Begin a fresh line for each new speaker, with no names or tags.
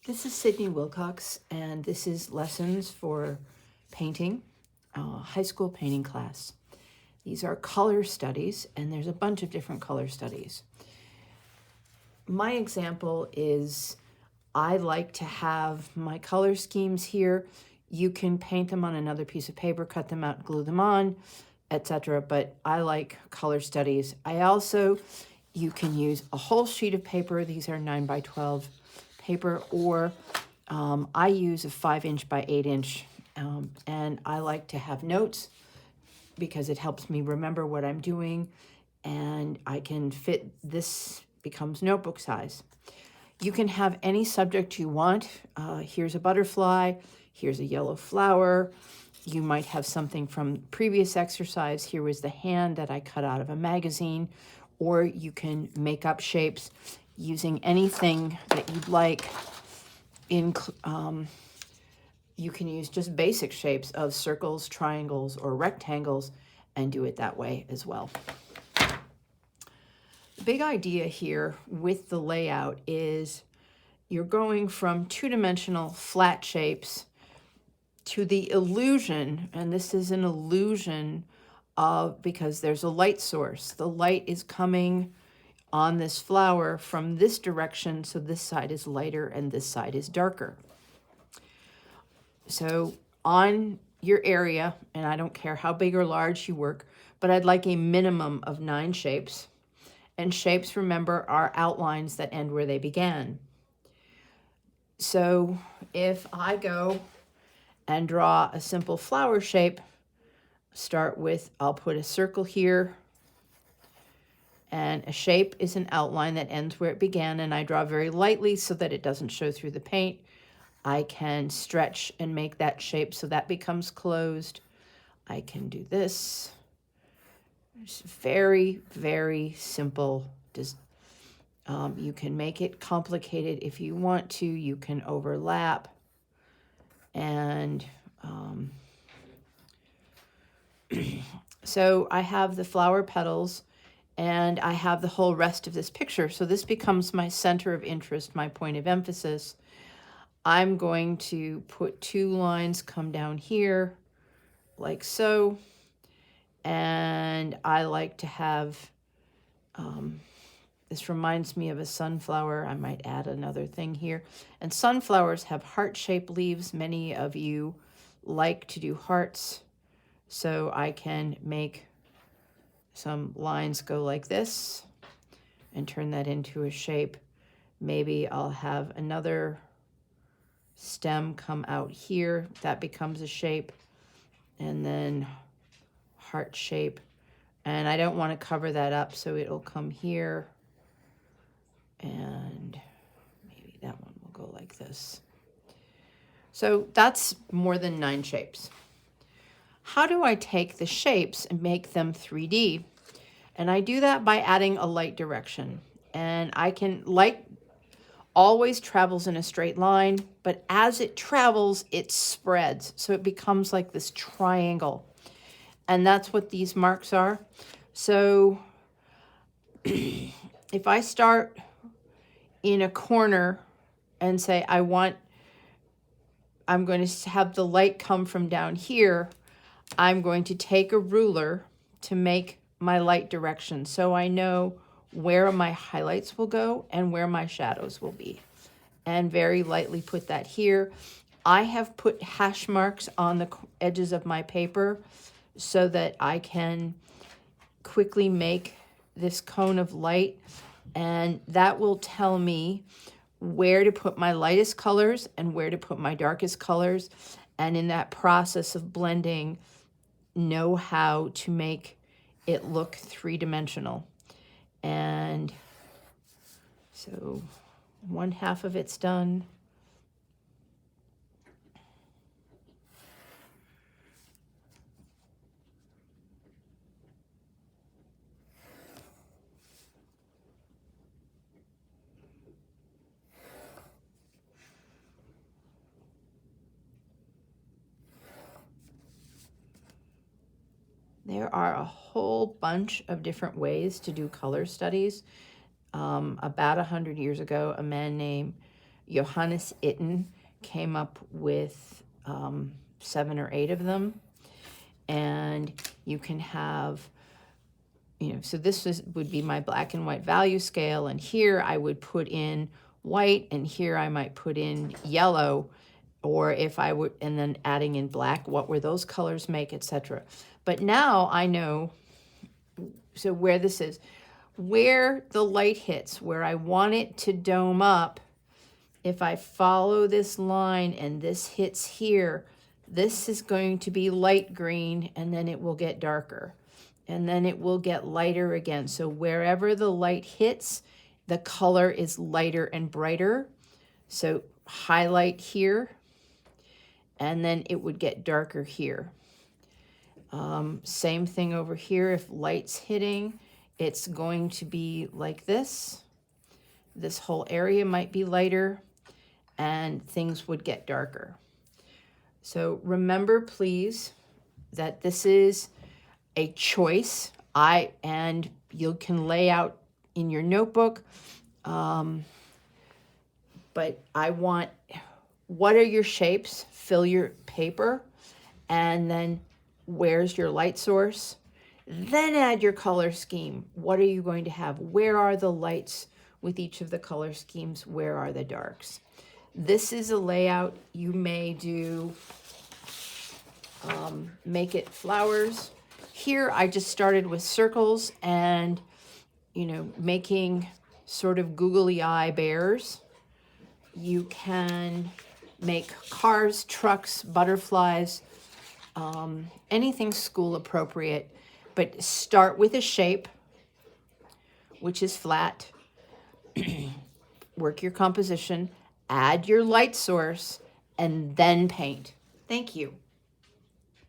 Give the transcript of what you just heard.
This is Sydney Wilcox, and this is Lessons for Painting, high school painting class. These are color studies, and there's a bunch of different color studies. My example is I like to have my color schemes here. You can paint them on another piece of paper, cut them out, glue them on, etc. But I like color studies. You can use a whole sheet of paper. These are 9 by 12 paper, or I use a 5-inch by 8-inch, and I like to have notes because it helps me remember what I'm doing, and I can fit, this becomes notebook size. You can have any subject you want. Here's a butterfly, here's a yellow flower. You might have something from previous exercise. Here was the hand that I cut out of a magazine, or you can make up shapes using anything that you'd like. You can use just basic shapes of circles, triangles, or rectangles and do it that way as well. The big idea here with the layout is you're going from two-dimensional flat shapes to the illusion, and this is an illusion of, because there's a light source. The light is coming on this flower from this direction, so this side is lighter and this side is darker. So on your area, and I don't care how big or large you work, but I'd like a minimum of 9 shapes. And shapes, remember, are outlines that end where they began. So if I go and draw a simple flower shape, start with, I'll put a circle here, and a shape is an outline that ends where it began, and I draw very lightly so that it doesn't show through the paint. I can stretch and make that shape so that becomes closed. I can do this. It's very, very simple. You can make it complicated if you want to. You can overlap. And so I have the flower petals, and I have the whole rest of this picture. So this becomes my center of interest, my point of emphasis. I'm going to put 2 lines come down here, like so. And I like to have, this reminds me of a sunflower. I might add another thing here. And sunflowers have heart-shaped leaves. Many of you like to do hearts. So I can make some lines go like this and turn that into a shape. Maybe I'll have another stem come out here. That becomes a shape. And then heart shape. And I don't want to cover that up, so it'll come here. And maybe that one will go like this. So that's more than 9 shapes. How do I take the shapes and make them 3D? And I do that by adding a light direction. And light always travels in a straight line, but as it travels, it spreads. So it becomes like this triangle. And that's what these marks are. So if I start in a corner and say, I'm going to have the light come from down here, I'm going to take a ruler to make my light direction so I know where my highlights will go and where my shadows will be. And very lightly put that here. I have put hash marks on the edges of my paper so that I can quickly make this cone of light, and that will tell me where to put my lightest colors and where to put my darkest colors, and in that process of blending, know how to make it look 3-dimensional. And so 1/2 of it's done. There are a whole bunch of different ways to do color studies. About 100 years ago, a man named Johannes Itten came up with 7 or 8 of them. And you can have, so this would be my black and white value scale. And here I would put in white, and here I might put in yellow, or if I would, and then adding in black, what were those colors make, etc. But now I know, so where this is, where the light hits, where I want it to dome up, if I follow this line and this hits here, this is going to be light green, and then it will get darker. And then it will get lighter again. So wherever the light hits, the color is lighter and brighter. So highlight here, and then it would get darker here. Same thing over here. If light's hitting, it's going to be like this. This whole area might be lighter, and things would get darker. So remember, please, that this is a choice. And you can lay out in your notebook, but I want, what are your shapes? Fill your paper, and then where's your light source? Then add your color scheme. What are you going to have? Where are the lights with each of the color schemes? Where are the darks? This is a layout. You may do, make it flowers. Here I just started with circles and, making sort of googly eye bears. You can make cars, trucks, butterflies, anything school appropriate, but start with a shape, which is flat. Work your composition, add your light source, and then paint. Thank you.